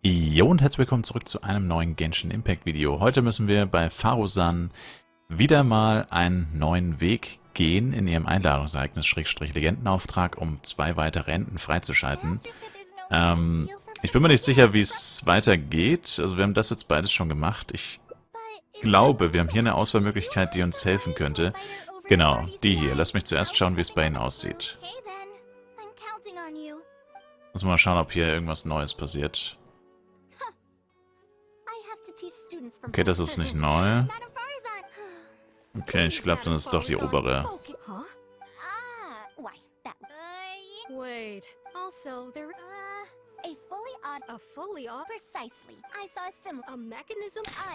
Jo und herzlich willkommen zurück zu einem neuen Genshin Impact Video. Heute müssen wir bei Faruzan wieder mal einen neuen Weg gehen in ihrem Einladungsereignis Legendenauftrag, um 2 weitere Enten freizuschalten. Ich bin mir nicht sicher, wie es weitergeht. Also wir haben das jetzt beides schon gemacht. Ich glaube, wir haben hier eine Auswahlmöglichkeit, die uns helfen könnte. Genau, die hier. Lass mich zuerst schauen, wie es bei Ihnen aussieht. Muss mal schauen, ob hier irgendwas Neues passiert. Okay, das ist nicht neu. Okay, ich glaube, dann ist es doch die obere.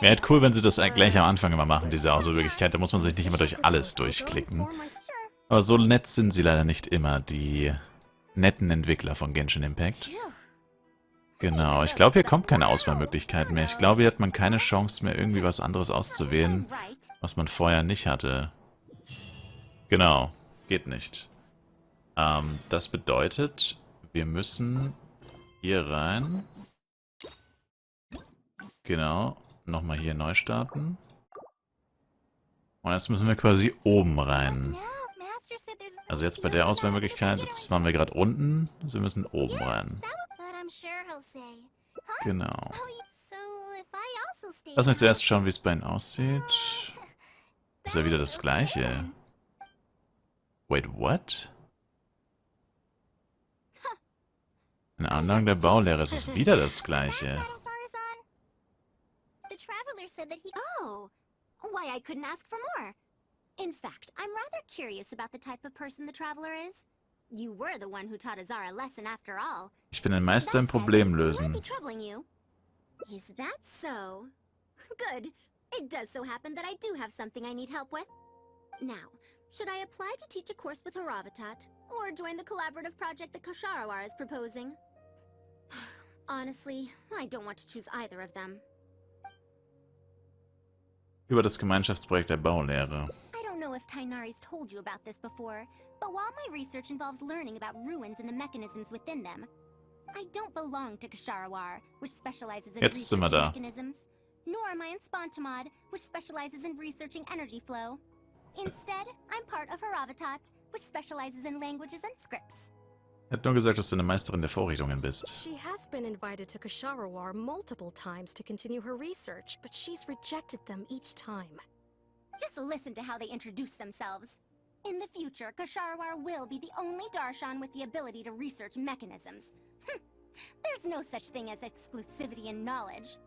Wäre halt cool, wenn sie das gleich am Anfang immer machen, diese Auswahlmöglichkeit. Da muss man sich nicht immer durch alles durchklicken. Aber so nett sind sie leider nicht immer, die netten Entwickler von Genshin Impact. Genau, ich glaube, hier kommt keine Auswahlmöglichkeit mehr. Ich glaube, hier hat man keine Chance mehr, irgendwie was anderes auszuwählen, was man vorher nicht hatte. Genau, geht nicht. Das bedeutet, wir müssen hier rein. Genau, nochmal hier neu starten. Und jetzt müssen wir quasi oben rein. Also jetzt bei der Auswahlmöglichkeit, jetzt waren wir gerade unten, also wir müssen oben rein. Genau. Lass mich zuerst schauen, wie es bei Ihnen aussieht. Ist ja wieder das Gleiche. Wait, what? In der Anlage der Baulehre ist es wieder das Gleiche. In fact, I'm rather curious about the type of person the traveler is. You were the one who taught Azara a lesson after all. Ich bin ein Meister im Problem lösen. Is that so? Good. It does so happen that I do have something I need help with. Now, should I apply to teach a course with Haravatat, or join the collaborative project that Kosharawar is proposing? Honestly, I don't want to choose either of them. Über das Gemeinschaftsprojekt der Baulehre. I don't know if Tainari's told you about this before, but while my research involves learning about ruins and the mechanisms within them, I don't belong to Kosharawar, which specializes in researching mechanisms, nor am I in Spontamod, which specializes in researching energy flow. Instead, I'm part of Haravatat, which specializes in languages and scripts. Er hat nur gesagt, dass du eine Meisterin der Vorrichtungen bist. She has been invited to Kosharawar multiple times to continue her research, but she's rejected them each time. Just listen to how they introduce themselves. In the future, Kosharawar will be the only Darshan with the ability to research mechanisms. There's no such thing as exclusivity in knowledge.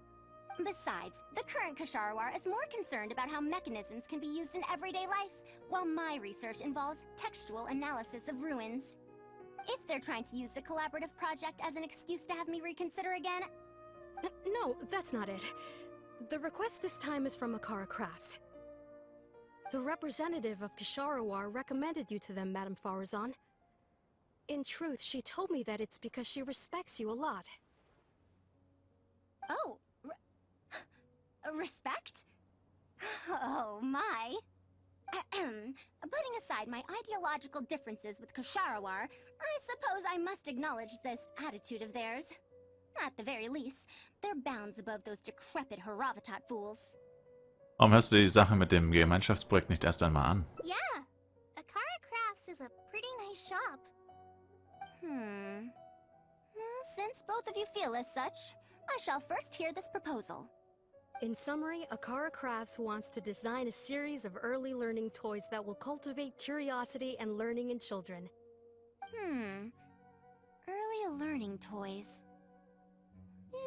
Besides, the current Kosharawar is more concerned about how mechanisms can be used in everyday life, while my research involves textual analysis of ruins. If they're trying to use the collaborative project as an excuse to have me reconsider again... No, that's not it. The request this time is from Akara Crafts. The representative of Kosharawar recommended you to them, Madame Faruzan. In truth, she told me that it's because she respects you a lot. Oh, respect? Oh, my. Putting aside my ideological differences with Kosharawar, I suppose I must acknowledge this attitude of theirs. At the very least, they're bounds above those decrepit Haravatat fools. Warum hörst du dir die Sache mit dem Gemeinschaftsprojekt nicht erst einmal an? Yeah, Akara Crafts is a pretty nice shop. Since both of you feel as such, I shall first hear this proposal. In summary, Akara Crafts wants to design a series of early learning toys that will cultivate curiosity and learning in children. Early learning toys.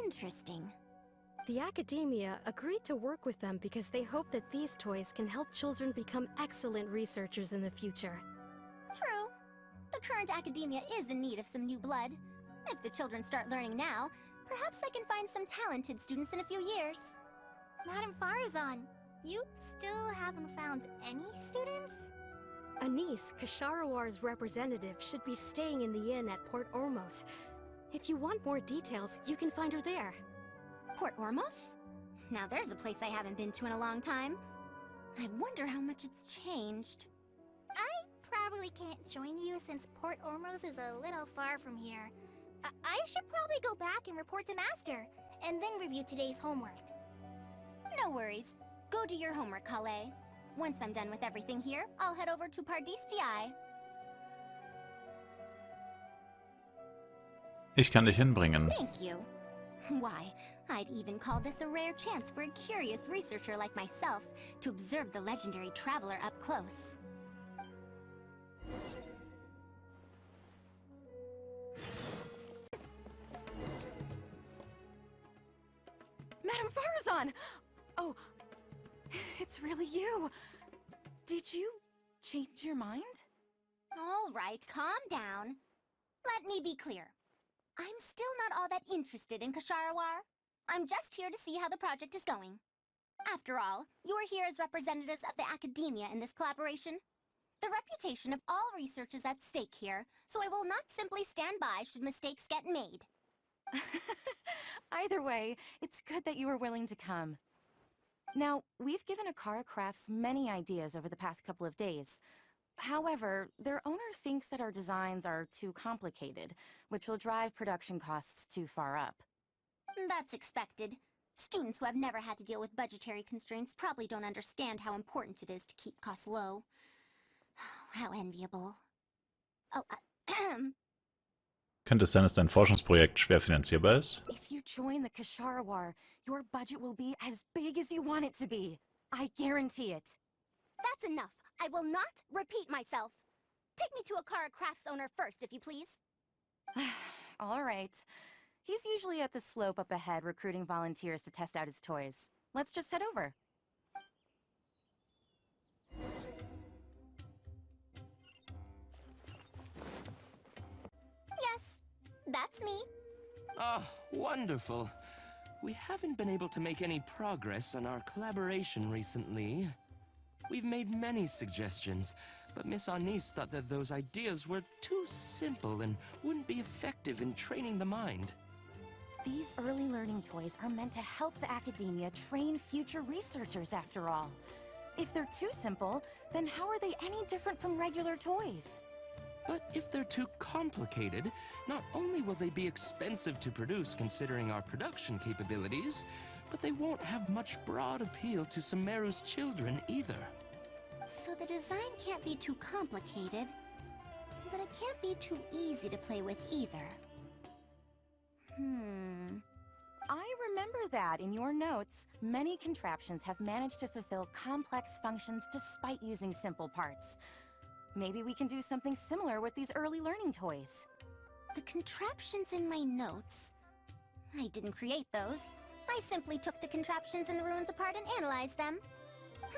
Interesting. The academia agreed to work with them because they hope that these toys can help children become excellent researchers in the future. True. The current academia is in need of some new blood. If the children start learning now, perhaps I can find some talented students in a few years. Madame Faruzan, you still haven't found any students? Anise, Kosarawar's representative, should be staying in the inn at Port Ormos. If you want more details, you can find her there. Port Ormos? Now there's a place I haven't been to in a long time. I wonder how much it's changed. I probably can't join you since Port Ormos is a little far from here. I should probably go back and report to Master. and then review today's homework. No worries. Go do your homework, Kale. Once I'm done with everything here, I'll head over to Pardistii. Ich kann dich hinbringen. Thank you. Why, I'd even call this a rare chance for a curious researcher like myself to observe the legendary traveler up close. Madame Faruzan! Oh, it's really you. Did you change your mind? All right, calm down. Let me be clear. I'm still not all that interested in Ksharawar. I'm just here to see how the project is going. After all, you're here as representatives of the academia in this collaboration. The reputation of all research is at stake here, so I will not simply stand by should mistakes get made. Either way, it's good that you were willing to come. Now, we've given Akara Crafts many ideas over the past couple of days. However, their owner thinks that our designs are too complicated, which will drive production costs too far up. That's expected. Students who have never had to deal with budgetary constraints probably don't understand how important it is to keep costs low. How enviable. Oh, Könnte es sein, dass dein Forschungsprojekt schwer finanzierbar ist? If you join the Ksharawar, your budget will be as big as you want it to be. I guarantee it. That's enough. I will not repeat myself. Take me to Akara Crafts owner first, if you please. All right. He's usually at the slope up ahead recruiting volunteers to test out his toys. Let's just head over. Yes, that's me. Ah, wonderful. We haven't been able to make any progress on our collaboration recently. We've made many suggestions, but Miss Anis thought that those ideas were too simple and wouldn't be effective in training the mind. These early learning toys are meant to help the academia train future researchers, after all. If they're too simple, then how are they any different from regular toys? But if they're too complicated, not only will they be expensive to produce considering our production capabilities, but they won't have much broad appeal to Sumeru's children either. So the design can't be too complicated, but it can't be too easy to play with either. I remember that in your notes, many contraptions have managed to fulfill complex functions despite using simple parts. Maybe we can do something similar with these early learning toys. The contraptions in my notes? I didn't create those. I simply took the contraptions in the ruins apart and analyzed them.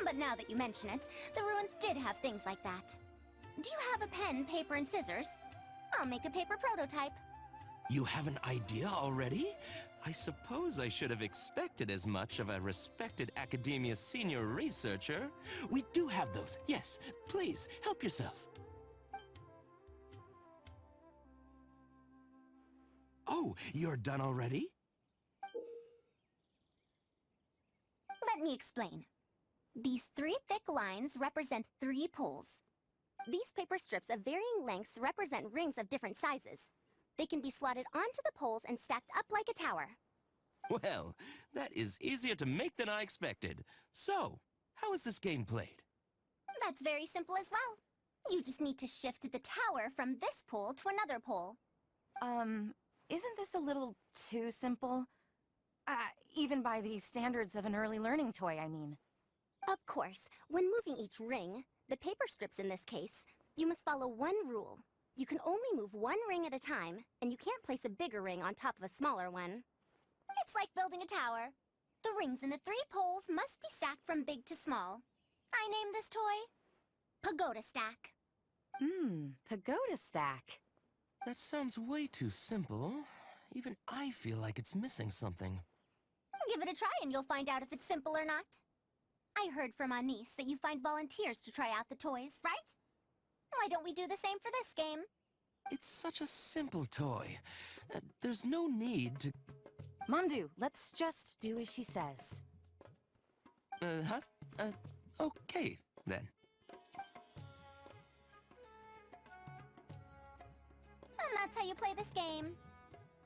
But now that you mention it, the ruins did have things like that. Do you have a pen, paper, and scissors? I'll make a paper prototype. You have an idea already? I suppose I should have expected as much of a respected academia senior researcher. We do have those. Yes, please, help yourself. Oh, you're done already? Let me explain. These 3 thick lines represent 3 poles. These paper strips of varying lengths represent rings of different sizes. They can be slotted onto the poles and stacked up like a tower. Well, that is easier to make than I expected. So, how is this game played? That's very simple as well. You just need to shift the tower from this pole to another pole. Isn't this a little too simple? Even by the standards of an early learning toy, I mean. Of course, when moving each ring, the paper strips in this case, you must follow one rule. You can only move one ring at a time, and you can't place a bigger ring on top of a smaller one. It's like building a tower. The rings in the 3 poles must be stacked from big to small. I named this toy Pagoda Stack. Pagoda stack. That sounds way too simple. Even I feel like it's missing something. Give it a try and you'll find out if it's simple or not. I heard from Anis that you find volunteers to try out the toys, right? Why don't we do the same for this game? It's such a simple toy. There's no need to... Mamdu, let's just do as she says. Okay, then. And that's how you play this game.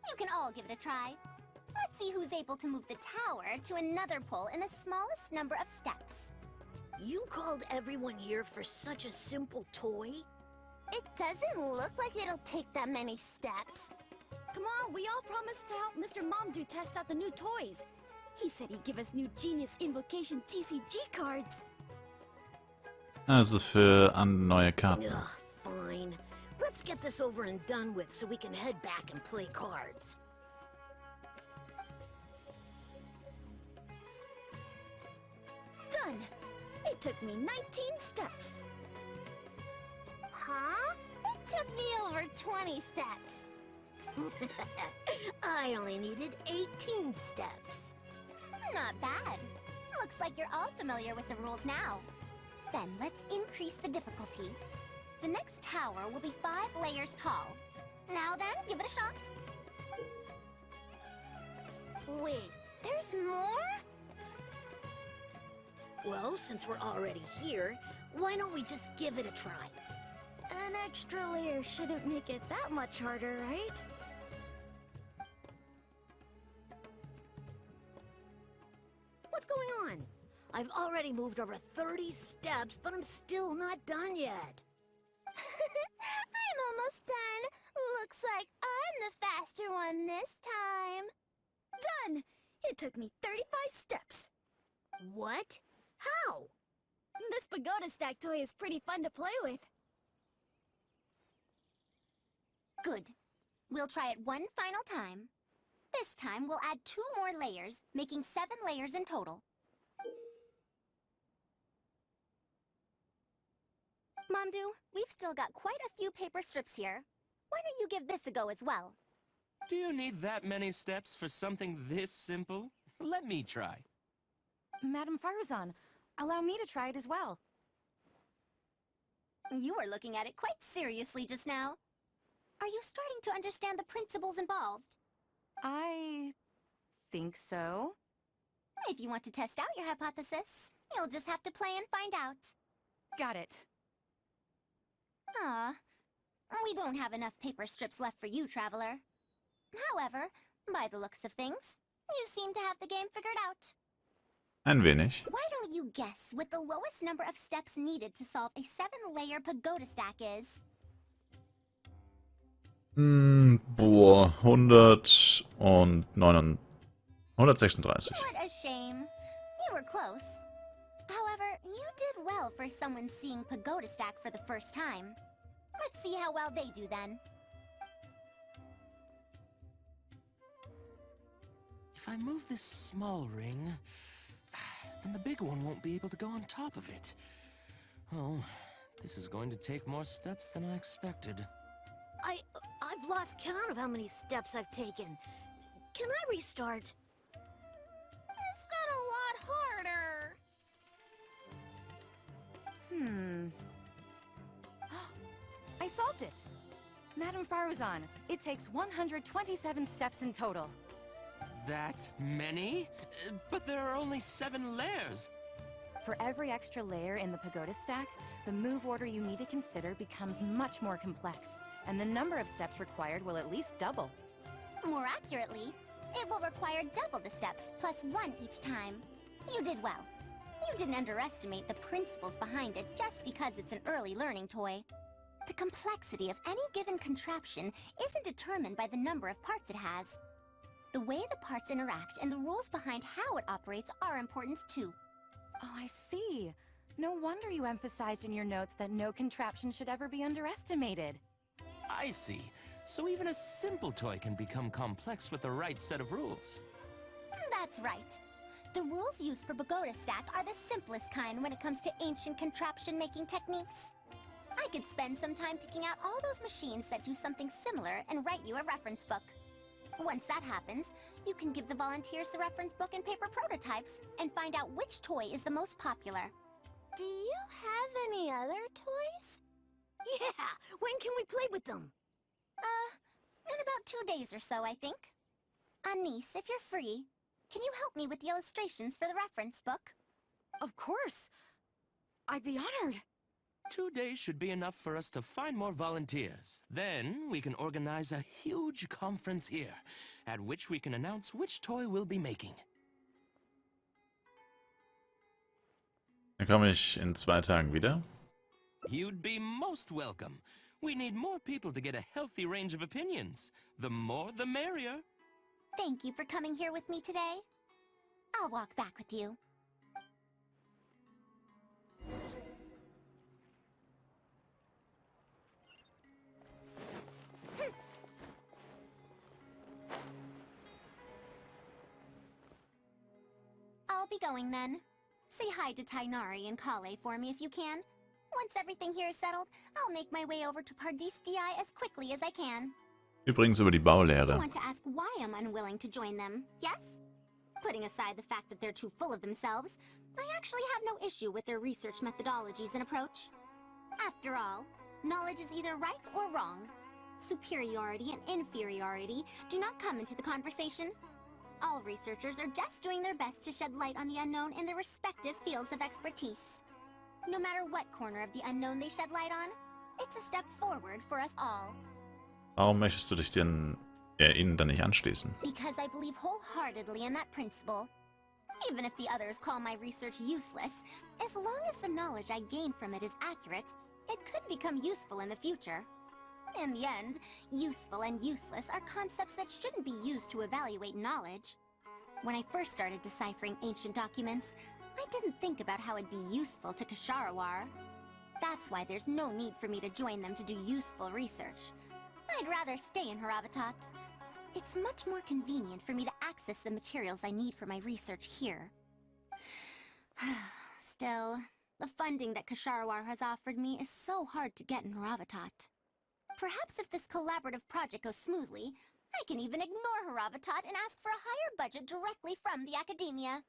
You can all give it a try. Let's see who's able to move the tower to another pole in the smallest number of steps. You called everyone here for such a simple toy? It doesn't look like it'll take that many steps. Come on, we all promised to help Mr. Momdu test out the new toys. He said he'd give us new Genius Invocation TCG cards. Also für neue Karten. Ugh, fine. Let's get this over and done with so we can head back and play cards. Done! It took me 19 steps. Huh? It took me over 20 steps. I only needed 18 steps. Not bad. Looks like you're all familiar with the rules now. Then let's increase the difficulty. The next tower will be 5 layers tall. Now then, give it a shot. Wait, there's more? Well, since we're already here, why don't we just give it a try? An extra layer shouldn't make it that much harder, right? What's going on? I've already moved over 30 steps, but I'm still not done yet. I'm almost done. Looks like I'm the faster one this time. Done! It took me 35 steps. What? How? This pagoda stack toy is pretty fun to play with. Good. We'll try it one final time. This time we'll add 2 more layers, making 7 layers in total. Momdu, we've still got quite a few paper strips here. Why don't you give this a go as well? Do you need that many steps for something this simple? Let me try. Madam Faruzan, allow me to try it as well. You were looking at it quite seriously just now. Are you starting to understand the principles involved? I think so. If you want to test out your hypothesis, you'll just have to play and find out. Got it. Ah, we don't have enough paper strips left for you, Traveler. However, by the looks of things, you seem to have the game figured out. Ein wenig. Why don't you guess what the lowest number of steps needed to solve a 7-layer pagoda stack is? Boah, 136. What a shame. You were close. However, you did well for someone seeing pagoda stack for the first time. Let's see how well they do then. If I move this small ring, then the big one won't be able to go on top of it. Oh, this is going to take more steps than I expected. I've lost count of how many steps I've taken. Can I restart? This got a lot harder. I solved it! Madam Faruzan, it takes 127 steps in total. That many? But there are only 7 layers. For every extra layer in the pagoda stack, the move order you need to consider becomes much more complex, and the number of steps required will at least double. More accurately, it will require double the steps, plus 1 each time. You did well. You didn't underestimate the principles behind it just because it's an early learning toy. The complexity of any given contraption isn't determined by the number of parts it has. The way the parts interact and the rules behind how it operates are important too. Oh, I see. No wonder you emphasized in your notes that no contraption should ever be underestimated. I see. So even a simple toy can become complex with the right set of rules. That's right. The rules used for pagoda stack are the simplest kind when it comes to ancient contraption-making techniques. I could spend some time picking out all those machines that do something similar and write you a reference book. Once that happens, you can give the volunteers the reference book and paper prototypes and find out which toy is the most popular. Do you have any other toys? Yeah! When can we play with them? In about 2 days or so, I think. Anise, if you're free, can you help me with the illustrations for the reference book? Of course! I'd be honored. 2 days should be enough for us to find more volunteers. Then we can organize a huge conference here. at which we can announce which toy we'll be making. Dann komme ich in 2 Tagen wieder. You'd be most welcome. We need more people to get a healthy range of opinions. The more, the merrier. Thank you for coming here with me today. I'll walk back with you. I'll be going then. Say hi to Tainari and Kale for me if you can. Once everything here is settled, I'll make my way over to Pardistii as quickly as I can. Übrigens über die You Baulehre. want to ask why I'm unwilling to join them, yes? Putting aside the fact that they're too full of themselves, I actually have no issue with their research methodologies and approach. After all, knowledge is either right or wrong. Superiority and inferiority do not come into the conversation. All researchers are just doing their best to shed light on the unknown in their respective fields of expertise. No matter what corner of the unknown they shed light on, it's a step forward for us all. Warum möchtest du dich denn ihnen dann nicht anschließen? Because I believe wholeheartedly in that principle. Even if the others call my research useless, as long as the knowledge I gain from it is accurate, it could become useful in the future. In the end, useful and useless are concepts that shouldn't be used to evaluate knowledge. When I first started deciphering ancient documents, I didn't think about how it'd be useful to Ksharawar. That's why there's no need for me to join them to do useful research. I'd rather stay in Haravatat. It's much more convenient for me to access the materials I need for my research here. Still, the funding that Ksharawar has offered me is so hard to get in Haravatat. Perhaps if this collaborative project goes smoothly, I can even ignore Haravatat and ask for a higher budget directly from the academia.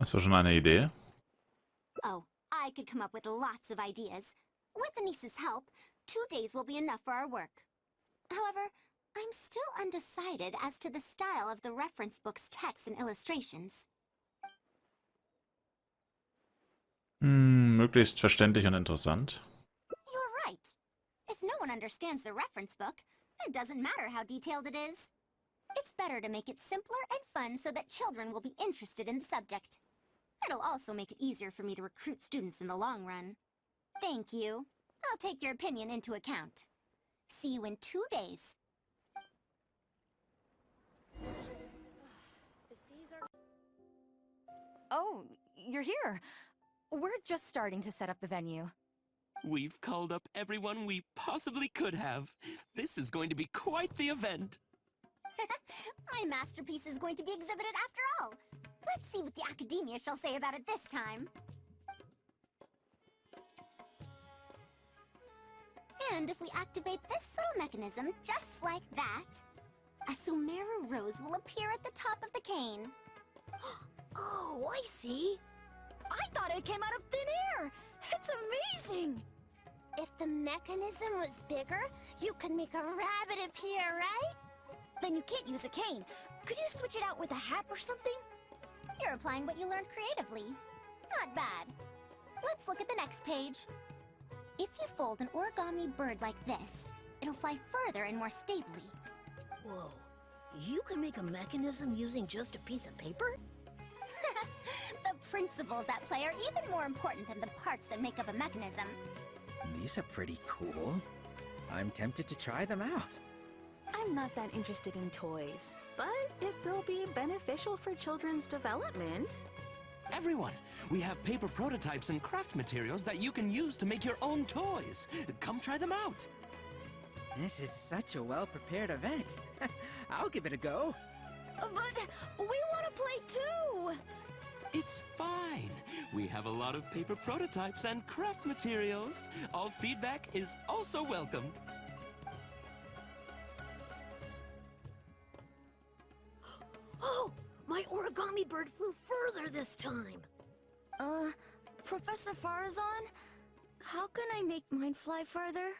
Hast du schon eine Idee? Oh, I could come up with lots of ideas. With Anis's help, 2 days will be enough for our work. However, I'm still undecided as to the style of the reference book's text and illustrations. Möglichst verständlich und interessant. You're right. If no one understands the reference book, it doesn't matter how detailed it is. It's better to make it simpler and fun so that children will be interested in the subject. It'll also make it easier for me to recruit students in the long run. Thank you. I'll take your opinion into account. See you in 2 days. Oh, you're here. We're just starting to set up the venue. We've called up everyone we possibly could have. This is going to be quite the event. My masterpiece is going to be exhibited after all. Let's see what the academia shall say about it this time. And if we activate this little mechanism just like that, a Sumeru rose will appear at the top of the cane. Oh, I see. I thought it came out of thin air! It's amazing! If the mechanism was bigger, you could make a rabbit appear, right? Then you can't use a cane. Could you switch it out with a hat or something? You're applying what you learned creatively. Not bad. Let's look at the next page. If you fold an origami bird like this, it'll fly further and more stably. Whoa. You can make a mechanism using just a piece of paper? The principles at play are even more important than the parts that make up a mechanism. These are pretty cool. I'm tempted to try them out. I'm not that interested in toys, but if they'll be beneficial for children's development... Everyone, we have paper prototypes and craft materials that you can use to make your own toys. Come try them out. This is such a well-prepared event. I'll give it a go. But we want to play too! It's fine. We have a lot of paper prototypes and craft materials. All feedback is also welcomed. Oh, my origami bird flew further this time. Professor Faruzan, how can I make mine fly further?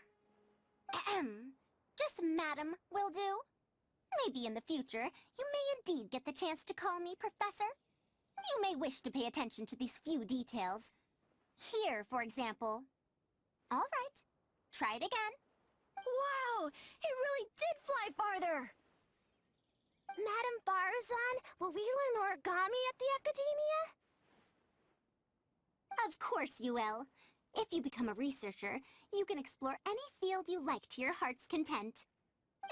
Ahem. Just madam will do. Maybe in the future, you may indeed get the chance to call me Professor. You may wish to pay attention to these few details. Here, for example. All right. Try it again. Wow! It really did fly farther! Madam Faruzan, will we learn origami at the academia? Of course you will. If you become a researcher, you can explore any field you like to your heart's content.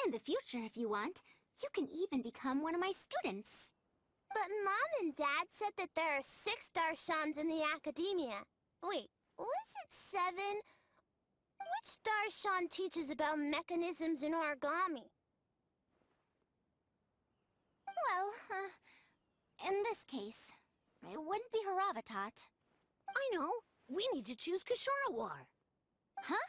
In the future, if you want, you can even become one of my students. But Mom and Dad said that there are 6 Darshans in the academia. Wait, was it 7? Which Darshan teaches about mechanisms in origami? Well, in this case, it wouldn't be Haravatat. I know. We need to choose Kasharawar. Huh?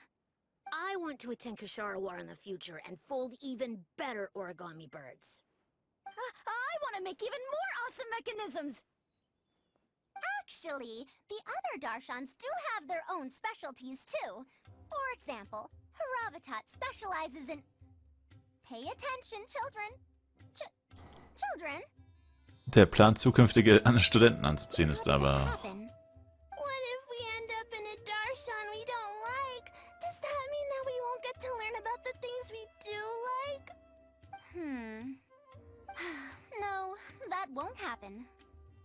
I want to attend Kasharawar in the future and fold even better origami birds. I want to make even more awesome mechanisms! Actually, the other Darshans do have their own specialties too. For example, Haravatat specializes in... Pay attention, children. Children? Der Plan, zukünftige Studenten anzuziehen, ist aber... What if we end up in a Darshan we don't like? Does that mean that we won't get to learn about the things we do like? No, that won't happen.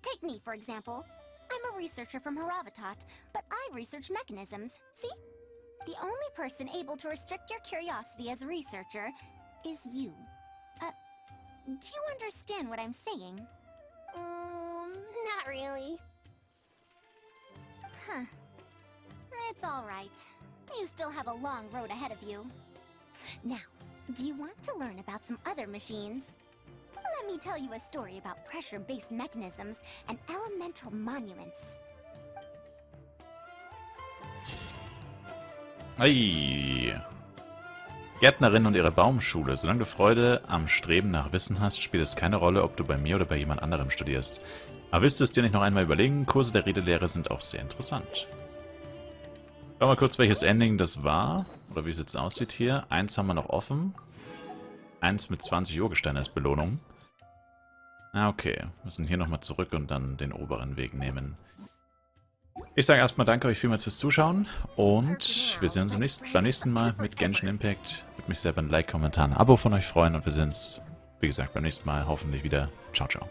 Take me, for example. I'm a researcher from Haravatat, but I research mechanisms. See? The only person able to restrict your curiosity as a researcher is you. Do you understand what I'm saying? Not really. Huh. It's all right. You still have a long road ahead of you. Now, do you want to learn about some other machines? Let me tell you a story about pressure-based mechanisms and elemental monuments. Ei. Gärtnerin und ihre Baumschule. Solange du Freude am Streben nach Wissen hast, spielt es keine Rolle, ob du bei mir oder bei jemand anderem studierst. Aber willst du es dir nicht noch einmal überlegen? Kurse der Redelehre sind auch sehr interessant. Schauen wir mal kurz, welches Ending das war. Oder wie es jetzt aussieht hier. 1 haben wir noch offen. 1 mit 20 Urgesteine als Belohnung. Ah, okay. Wir müssen hier nochmal zurück und dann den oberen Weg nehmen. Ich sage erstmal danke euch vielmals fürs Zuschauen und wir sehen uns beim nächsten Mal mit Genshin Impact. Würde mich sehr über ein Like, Kommentar, ein Abo von euch freuen und wir sehen uns, wie gesagt, beim nächsten Mal hoffentlich wieder. Ciao, ciao.